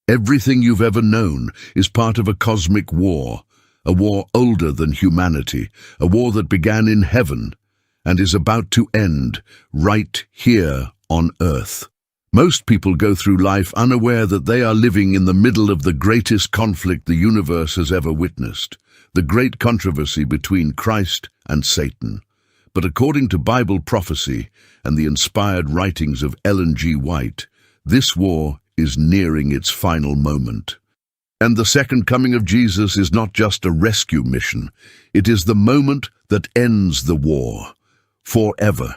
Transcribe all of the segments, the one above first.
Everything you've ever known is part of a cosmic war, a war older than humanity, a war that began in heaven and is about to end right here on Earth. Most people go through life unaware that they are living in the middle of the greatest conflict the universe has ever witnessed, the great controversy between Christ and Satan. But according to Bible prophecy and the inspired writings of Ellen White, this war is nearing its final moment. And the second coming of Jesus is not just a rescue mission. It is the moment that ends the war forever.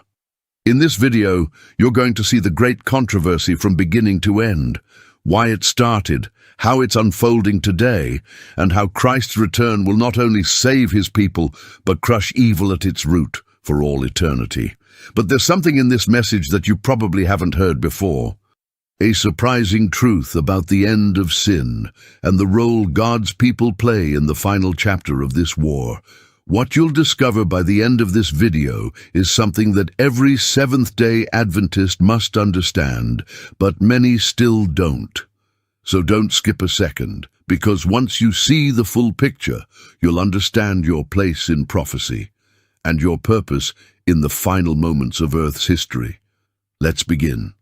In this video, you're going to see the great controversy from beginning to end, why it started, how it's unfolding today, and how Christ's return will not only save his people, but crush evil at its root for all eternity. But there's something in this message that you probably haven't heard before. A surprising truth about the end of sin and the role God's people play in the final chapter of this war. What you'll discover by the end of this video is something that every Seventh-day Adventist must understand, but many still don't. So don't skip a second, because once you see the full picture, you'll understand your place in prophecy and your purpose in the final moments of Earth's history. Let's begin.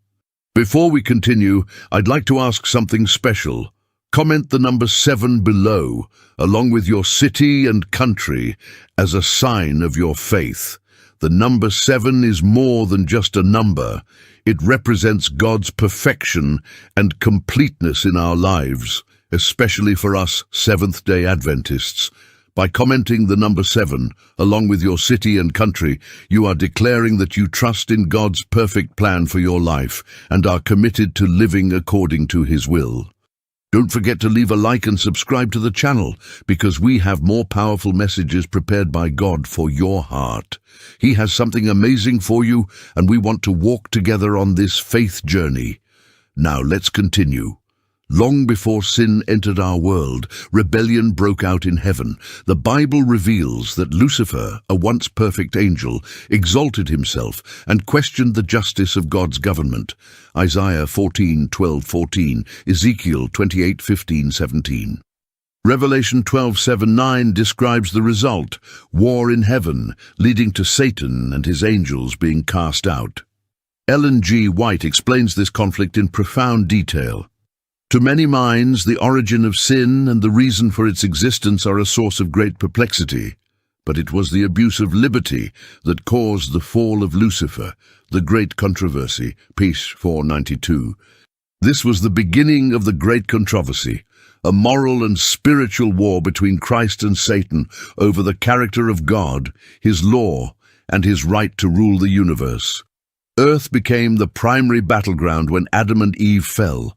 Before we continue, I'd like to ask something special. Comment the number 7 below, along with your city and country, as a sign of your faith. The number 7 is more than just a number. It represents God's perfection and completeness in our lives, especially for us Seventh-day Adventists. By commenting the number 7, along with your city and country, you are declaring that you trust in God's perfect plan for your life and are committed to living according to his will. Don't forget to leave a like and subscribe to the channel, because we have more powerful messages prepared by God for your heart. He has something amazing for you, and we want to walk together on this faith journey. Now let's continue. Long before sin entered our world, rebellion broke out in heaven. The Bible reveals that Lucifer, a once perfect angel, exalted himself and questioned the justice of God's government. Isaiah 14:12-14, Ezekiel 28:15-17. Revelation 12:7-9 describes the result, war in heaven, leading to Satan and his angels being cast out. Ellen White explains this conflict in profound detail. To many minds, the origin of sin and the reason for its existence are a source of great perplexity. But it was the abuse of liberty that caused the fall of Lucifer, the great controversy, Peace 492. This was the beginning of the great controversy, a moral and spiritual war between Christ and Satan over the character of God, his law, and his right to rule the universe. Earth became the primary battleground when Adam and Eve fell,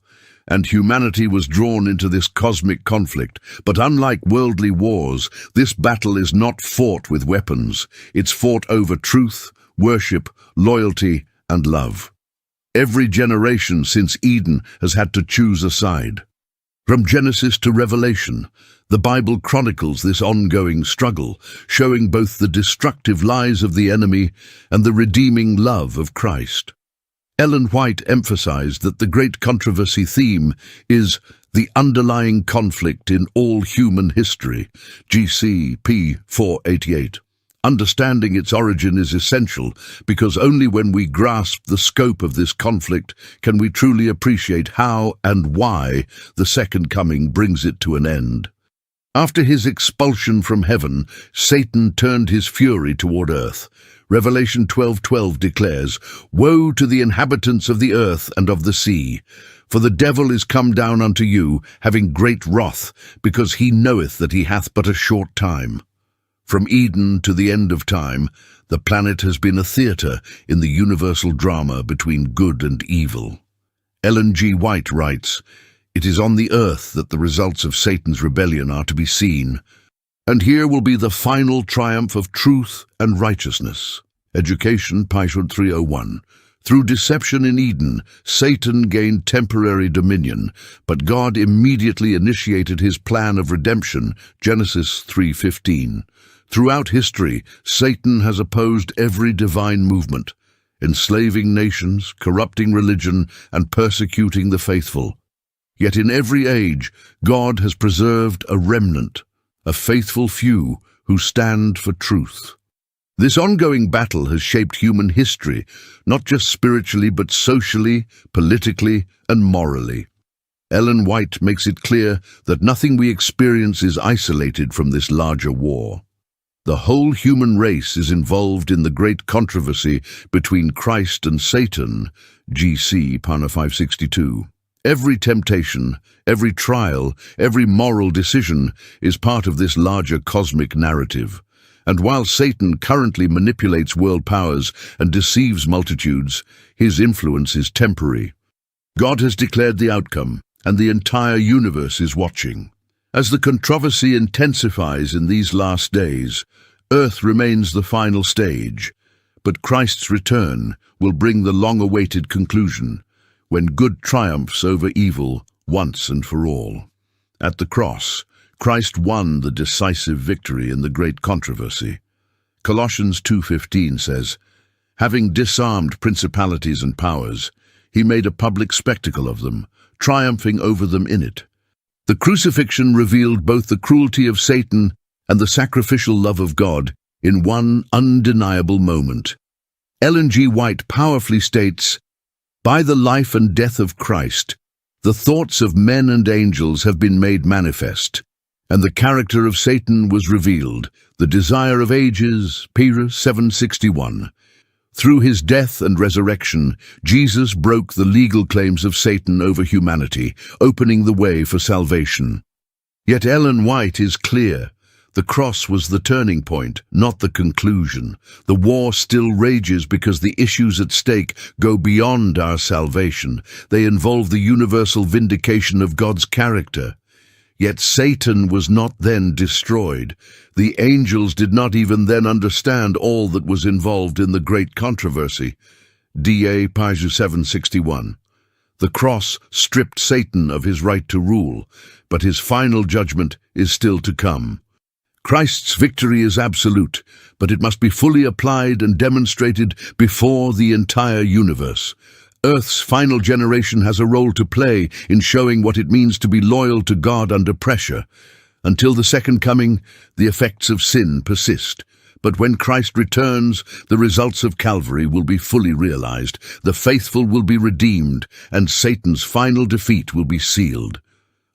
and humanity was drawn into this cosmic conflict. But unlike worldly wars, this battle is not fought with weapons. It's fought over truth, worship, loyalty, and love. Every generation since Eden has had to choose a side. From Genesis to Revelation, the Bible chronicles this ongoing struggle, showing both the destructive lies of the enemy and the redeeming love of Christ. Ellen White emphasized that the great controversy theme is the underlying conflict in all human history, GCP 488. Understanding its origin is essential, because only when we grasp the scope of this conflict can we truly appreciate how and why the second coming brings it to an end. After his expulsion from heaven, Satan turned his fury toward earth. Revelation 12:12 declares, "Woe to the inhabitants of the earth and of the sea, for the devil is come down unto you, having great wrath, because he knoweth that he hath but a short time." From Eden to the end of time, the planet has been a theater in the universal drama between good and evil. Ellen White writes, "It is on the earth that the results of Satan's rebellion are to be seen. And here will be the final triumph of truth and righteousness." Education, Paishud 301. Through deception in Eden, Satan gained temporary dominion, but God immediately initiated his plan of redemption, Genesis 3:15. Throughout history, Satan has opposed every divine movement, enslaving nations, corrupting religion, and persecuting the faithful. Yet in every age, God has preserved a remnant, a faithful few who stand for truth. This ongoing battle has shaped human history, not just spiritually but socially, politically, and morally. Ellen White makes it clear that nothing we experience is isolated from this larger war. The whole human race is involved in the great controversy between Christ and Satan, GC, Pana 562. Every temptation, every trial, every moral decision is part of this larger cosmic narrative. And while Satan currently manipulates world powers and deceives multitudes, his influence is temporary. God has declared the outcome, and the entire universe is watching. As the controversy intensifies in these last days, Earth remains the final stage, but Christ's return will bring the long-awaited conclusion, when good triumphs over evil once and for all. At the cross, Christ won the decisive victory in the great controversy. Colossians 2:15 says, "Having disarmed principalities and powers, he made a public spectacle of them, triumphing over them in it." The crucifixion revealed both the cruelty of Satan and the sacrificial love of God in one undeniable moment. Ellen G. White powerfully states, "By the life and death of Christ, the thoughts of men and angels have been made manifest, and the character of Satan was revealed, the desire of ages." Peter 7:61. Through his death and resurrection, Jesus broke the legal claims of Satan over humanity, opening the way for salvation. Yet Ellen White is clear. The cross was the turning point, not the conclusion. The war still rages because the issues at stake go beyond our salvation. They involve the universal vindication of God's character. Yet Satan was not then destroyed. The angels did not even then understand all that was involved in the great controversy. Da Paju 7:61. The cross stripped Satan of his right to rule, but his final judgment is still to come. Christ's victory is absolute, but it must be fully applied and demonstrated before the entire universe. Earth's final generation has a role to play in showing what it means to be loyal to God under pressure. Until the second coming, the effects of sin persist. But when Christ returns, the results of Calvary will be fully realized, the faithful will be redeemed, and Satan's final defeat will be sealed.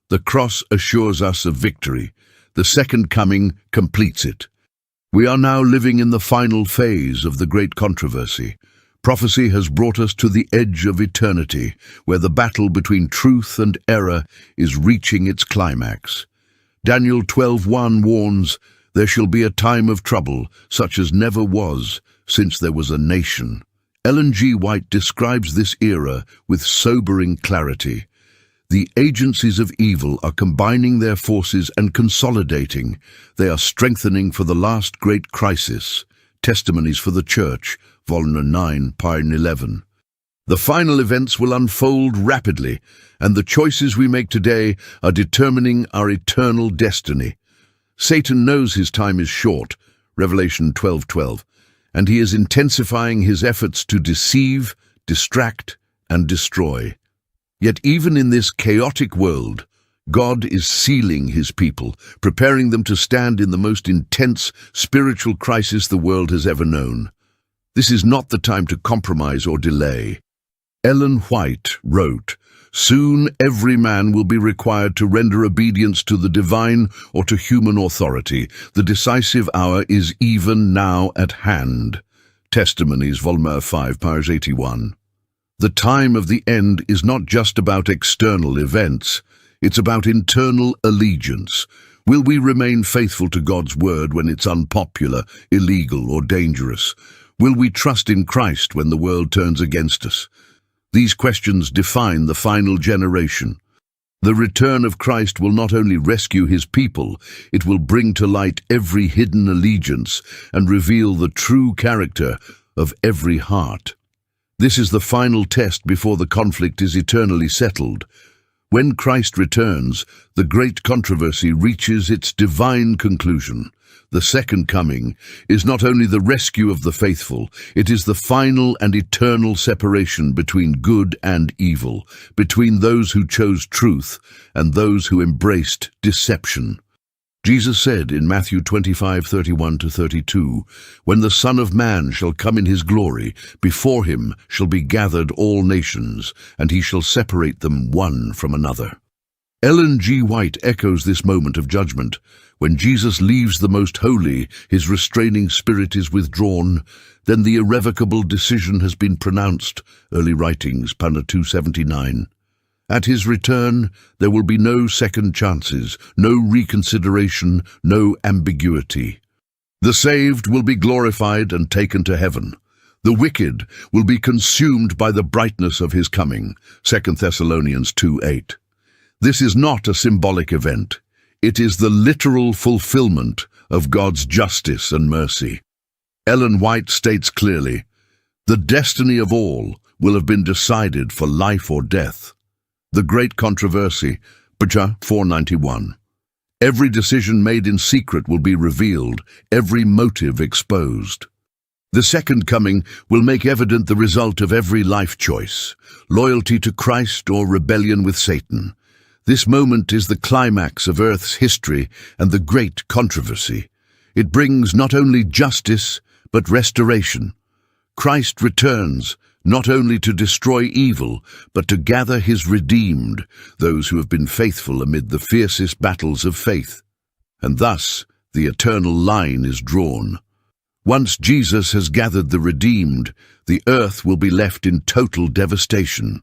The cross assures us of victory. The second coming completes it. We are now living in the final phase of the great controversy. Prophecy has brought us to the edge of eternity, where the battle between truth and error is reaching its climax. Daniel 12:1 warns, "There shall be a time of trouble, such as never was, since there was a nation." Ellen G. White describes this era with sobering clarity. The agencies of evil are combining their forces and consolidating. They are strengthening for the last great crisis. Testimonies for the Church, Volume 9, Part 11. The final events will unfold rapidly, and the choices we make today are determining our eternal destiny. Satan knows his time is short, Revelation 12:12, and he is intensifying his efforts to deceive, distract, and destroy. Yet even in this chaotic world, God is sealing his people, preparing them to stand in the most intense spiritual crisis the world has ever known. This is not the time to compromise or delay. Ellen White wrote, "Soon every man will be required to render obedience to the divine or to human authority. The decisive hour is even now at hand." Testimonies, Volume 5, page 81. The time of the end is not just about external events. It's about internal allegiance. Will we remain faithful to God's word when it's unpopular, illegal, or dangerous? Will we trust in Christ when the world turns against us? These questions define the final generation. The return of Christ will not only rescue his people, it will bring to light every hidden allegiance and reveal the true character of every heart. This is the final test before the conflict is eternally settled. When Christ returns, the great controversy reaches its divine conclusion. The second coming is not only the rescue of the faithful, it is the final and eternal separation between good and evil, between those who chose truth and those who embraced deception. Jesus said in Matthew 25:31-32, "When the Son of Man shall come in his glory, before him shall be gathered all nations, and he shall separate them one from another." Ellen White echoes this moment of judgment. When Jesus leaves the most holy, his restraining spirit is withdrawn, then the irrevocable decision has been pronounced. Early Writings, Pana 279. At his return, there will be no second chances, no reconsideration, no ambiguity. The saved will be glorified and taken to heaven. The wicked will be consumed by the brightness of his coming. 2 Thessalonians 2:8. This is not a symbolic event. It is the literal fulfillment of God's justice and mercy. Ellen White states clearly, "The destiny of all will have been decided for life or death." The great controversy, Pcha 491. Every decision made in secret will be revealed, every motive exposed. The second coming will make evident the result of every life choice, loyalty to Christ or rebellion with Satan. This moment is the climax of Earth's history and the great controversy. It brings not only justice, but restoration. Christ returns, not only to destroy evil, but to gather his redeemed, those who have been faithful amid the fiercest battles of faith. And thus, the eternal line is drawn. Once Jesus has gathered the redeemed, the earth will be left in total devastation.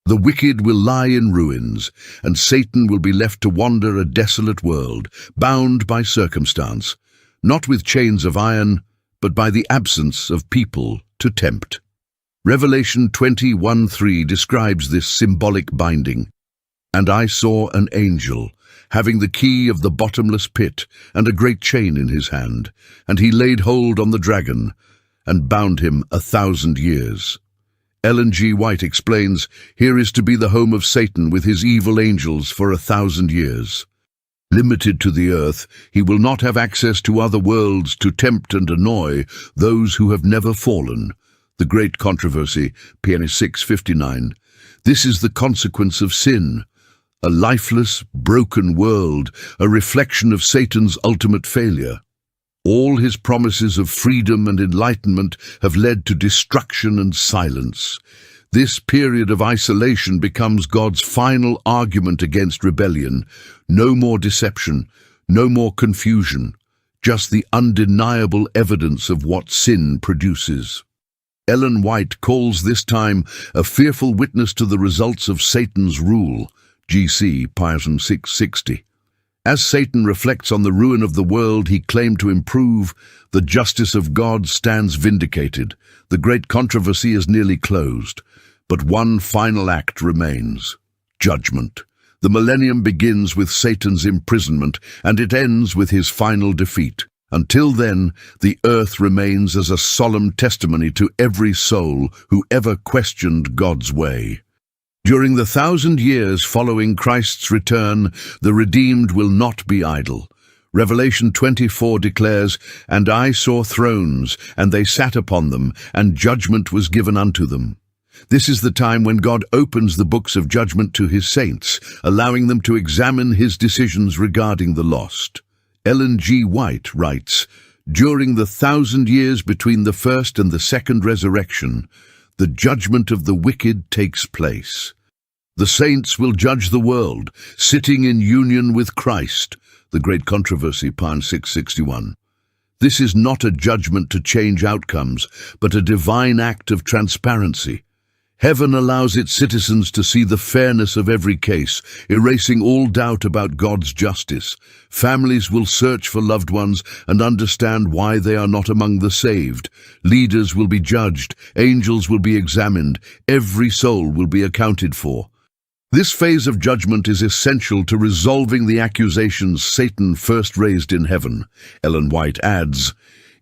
The wicked will lie in ruins, and Satan will be left to wander a desolate world, bound by circumstance, not with chains of iron, but by the absence of people to tempt. Revelation 21:3 describes this symbolic binding. "And I saw an angel, having the key of the bottomless pit, and a great chain in his hand, and he laid hold on the dragon, and bound him 1,000 years. Ellen White explains, here is to be the home of Satan with his evil angels for 1,000 years. Limited to the earth, he will not have access to other worlds to tempt and annoy those who have never fallen. The great controversy, Pana 659. This is the consequence of sin. A lifeless, broken world, a reflection of Satan's ultimate failure. All his promises of freedom and enlightenment have led to destruction and silence. This period of isolation becomes God's final argument against rebellion. No more deception, no more confusion, just the undeniable evidence of what sin produces. Ellen White calls this time a fearful witness to the results of Satan's rule, GC, Python 660. As Satan reflects on the ruin of the world he claimed to improve, the justice of God stands vindicated. The great controversy is nearly closed, but one final act remains: judgment. The millennium begins with Satan's imprisonment, and it ends with his final defeat. Until then, the earth remains as a solemn testimony to every soul who ever questioned God's way. During the 1,000 years following Christ's return, the redeemed will not be idle. Revelation 24 declares, "And I saw thrones, and they sat upon them, and judgment was given unto them." This is the time when God opens the books of judgment to his saints, allowing them to examine his decisions regarding the lost. Ellen White writes, "During the 1,000 years between the first and the second resurrection, the judgment of the wicked takes place. The saints will judge the world, sitting in union with Christ." The great controversy, Pan 661. This is not a judgment to change outcomes, but a divine act of transparency. Heaven allows its citizens to see the fairness of every case, erasing all doubt about God's justice. Families will search for loved ones and understand why they are not among the saved. Leaders will be judged, angels will be examined, every soul will be accounted for. This phase of judgment is essential to resolving the accusations Satan first raised in heaven. Ellen White adds,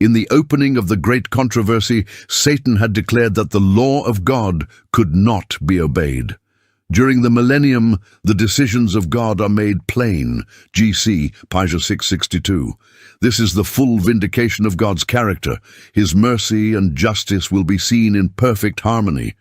"In the opening of the great controversy, Satan had declared that the law of God could not be obeyed. During the millennium, the decisions of God are made plain. GC, Page 662. This is the full vindication of God's character. His mercy and justice will be seen in perfect harmony.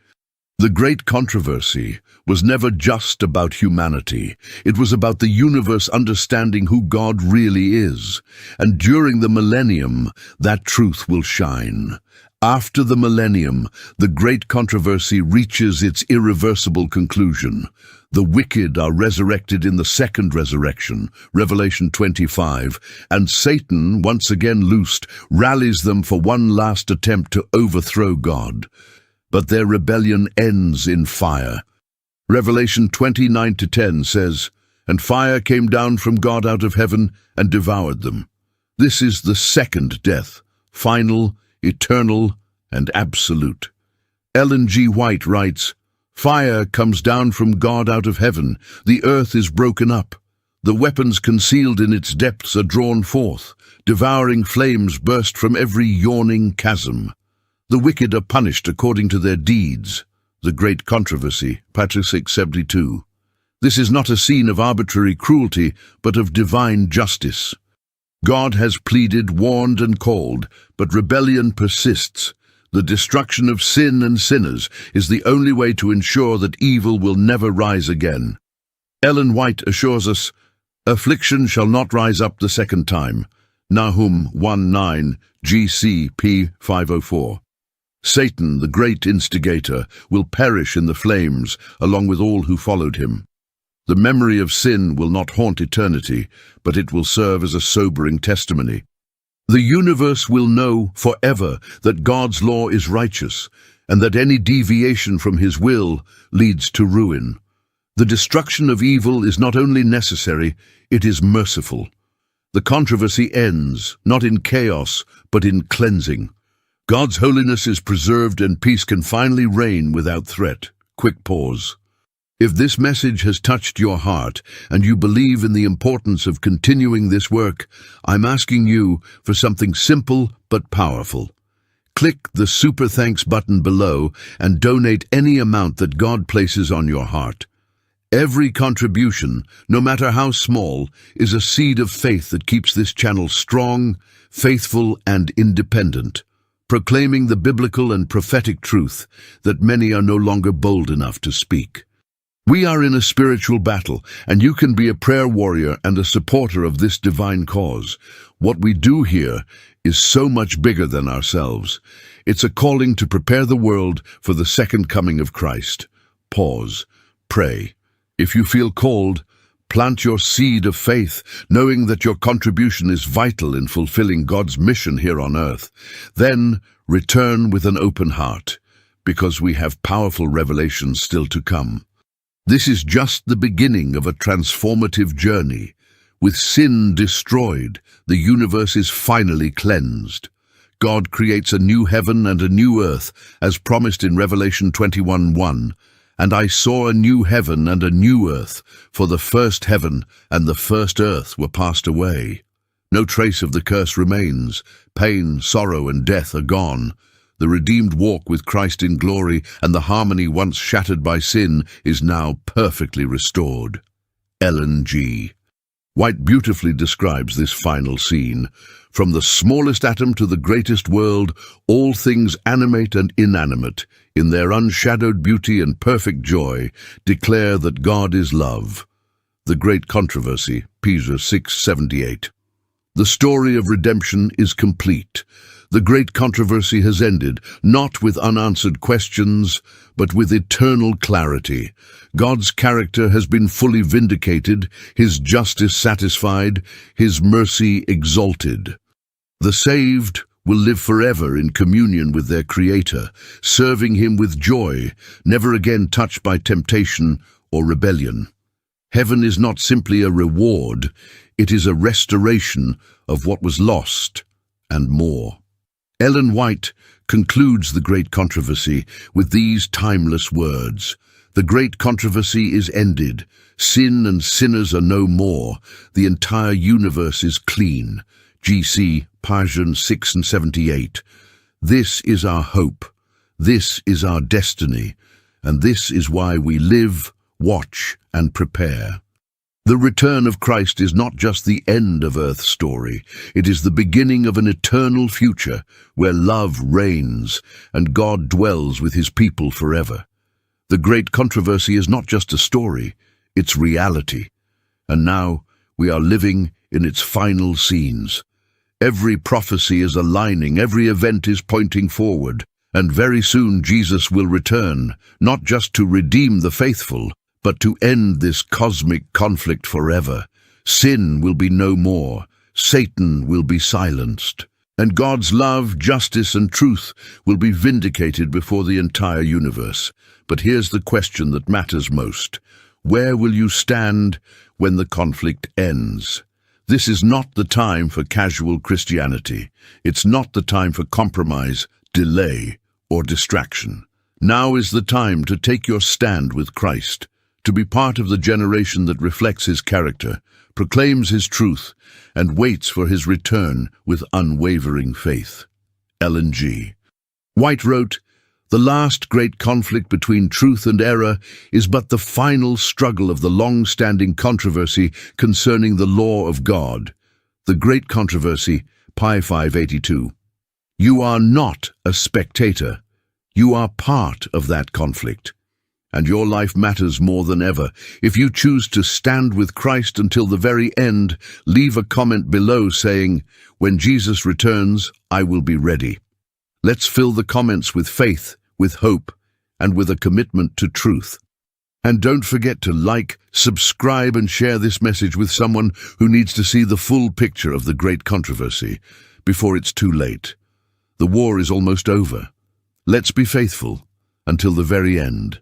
The great controversy was never just about humanity. It was about the universe understanding who God really is. And during the millennium, that truth will shine. After the millennium, the great controversy reaches its irreversible conclusion. The wicked are resurrected in the second resurrection, Revelation 25, and Satan, once again loosed, rallies them for one last attempt to overthrow God. But their rebellion ends in fire. Revelation 29:10 says, "And fire came down from God out of heaven and devoured them." This is the second death, final, eternal, and absolute. Ellen G. White writes, "Fire comes down from God out of heaven. The earth is broken up. The weapons concealed in its depths are drawn forth. Devouring flames burst from every yawning chasm. The wicked are punished according to their deeds." The Great Controversy, Page 672. This is not a scene of arbitrary cruelty, but of divine justice. God has pleaded, warned, and called, but rebellion persists. The destruction of sin and sinners is the only way to ensure that evil will never rise again. Ellen White assures us, "Affliction shall not rise up the second time." Nahum 1:9, GC p. 504. Satan, the great instigator, will perish in the flames, along with all who followed him. The memory of sin will not haunt eternity, but it will serve as a sobering testimony. The universe will know forever that God's law is righteous, and that any deviation from his will leads to ruin. The destruction of evil is not only necessary, it is merciful. The controversy ends, not in chaos, but in cleansing. God's holiness is preserved and peace can finally reign without threat. Quick pause. If this message has touched your heart and you believe in the importance of continuing this work, I'm asking you for something simple but powerful. Click the Super Thanks button below and donate any amount that God places on your heart. Every contribution, no matter how small, is a seed of faith that keeps this channel strong, faithful, and independent, proclaiming the biblical and prophetic truth that many are no longer bold enough to speak. We are in a spiritual battle, and you can be a prayer warrior and a supporter of this divine cause. What we do here is so much bigger than ourselves. It's a calling to prepare the world for the second coming of Christ. Pause. Pray. If you feel called, plant your seed of faith, knowing that your contribution is vital in fulfilling God's mission here on earth. Then return with an open heart, because we have powerful revelations still to come. This is just the beginning of a transformative journey. With sin destroyed, the universe is finally cleansed. God creates a new heaven and a new earth, as promised in Revelation 21:1. "And I saw a new heaven and a new earth, for the first heaven and the first earth were passed away." No trace of the curse remains. Pain, sorrow, and death are gone. The redeemed walk with Christ in glory, and the harmony once shattered by sin is now perfectly restored. Ellen G. White beautifully describes this final scene. From the smallest atom to the greatest world, all things animate and inanimate, in their unshadowed beauty and perfect joy, declare that God is love. The Great Controversy, Page 678. The story of redemption is complete. The great controversy has ended, not with unanswered questions, but with eternal clarity. God's character has been fully vindicated, his justice satisfied, his mercy exalted. The saved will live forever in communion with their Creator, serving him with joy, never again touched by temptation or rebellion. Heaven is not simply a reward, it is a restoration of what was lost and more. Ellen White concludes the Great Controversy with these timeless words. The Great Controversy is ended. Sin and sinners are no more. The entire universe is clean. GC, Page 678. This is our hope. This is our destiny. And this is why we live, Watch and prepare. The return of Christ is not just the end of Earth's story. It is the beginning of an eternal future where love reigns and God dwells with his people forever. The great controversy is not just a story, it's reality. And now we are living in its final scenes. Every prophecy is aligning, every event is pointing forward, and very soon Jesus will return, not just to redeem the faithful, but to end this cosmic conflict forever. Sin will be no more, Satan will be silenced, and God's love, justice, and truth will be vindicated before the entire universe. But here's the question that matters most. Where will you stand when the conflict ends? This is not the time for casual Christianity. It's not the time for compromise, delay, or distraction. Now is the time to take your stand with Christ, to be part of the generation that reflects his character, proclaims his truth, and waits for his return with unwavering faith. Ellen G. White wrote, "The last great conflict between truth and error is but the final struggle of the long-standing controversy concerning the law of God." The Great Controversy, Pi 582. You are not a spectator. You are part of that conflict. And your life matters more than ever. If you choose to stand with Christ until the very end, leave a comment below saying, "When Jesus returns, I will be ready." Let's fill the comments with faith, with hope, and with a commitment to truth. And don't forget to like, subscribe, and share this message with someone who needs to see the full picture of the great controversy before it's too late. The war is almost over. Let's be faithful until the very end.